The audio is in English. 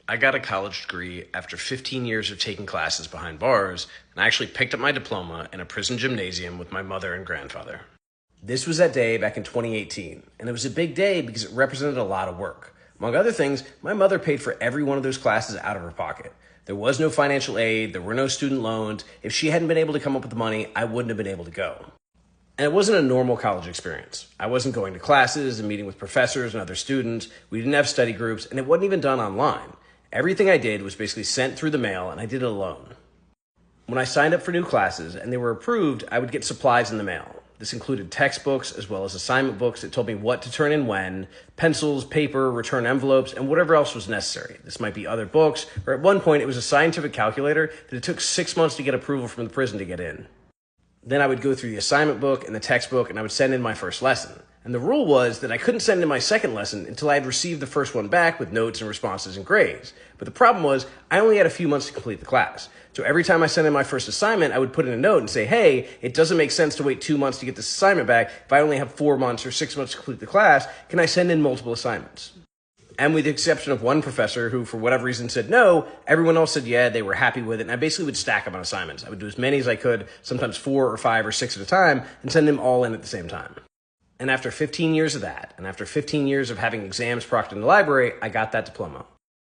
I got a college degree after 15 years of taking classes behind bars, and I actually picked up my diploma in a prison gymnasium with my mother and grandfather. This was that day back in 2018, and it was a big day because it represented a lot of work. Among other things, my mother paid for every one of those classes out of her pocket. There was no financial aid, there were no student loans. If she hadn't been able to come up with the money, I wouldn't have been able to go. And it wasn't a normal college experience. I wasn't going to classes and meeting with professors and other students. We didn't have study groups, and it wasn't even done online. Everything I did was basically sent through the mail, and I did it alone. When I signed up for new classes and they were approved, I would get supplies in the mail. This included textbooks as well as assignment books that told me what to turn in when, pencils, paper, return envelopes, and whatever else was necessary. This might be other books, or at one point it was a scientific calculator that it took 6 months to get approval from the prison to get in. Then I would go through the assignment book and the textbook, and I would send in my first lesson. And the rule was that I couldn't send in my second lesson until I had received the first one back with notes and responses and grades. But the problem was I only had a few months to complete the class. So every time I sent in my first assignment, I would put in a note and say, hey, it doesn't make sense to wait 2 months to get this assignment back. If I only have 4 months or 6 months to complete the class, can I send in multiple assignments? And with the exception of one professor who, for whatever reason, said no, everyone else said yeah, they were happy with it. And I basically would stack up on assignments. I would do as many as I could, sometimes 4 or 5 or 6 at a time, and send them all in at the same time. And after 15 years of that, and after 15 years of having exams proctored in the library, I got that diploma.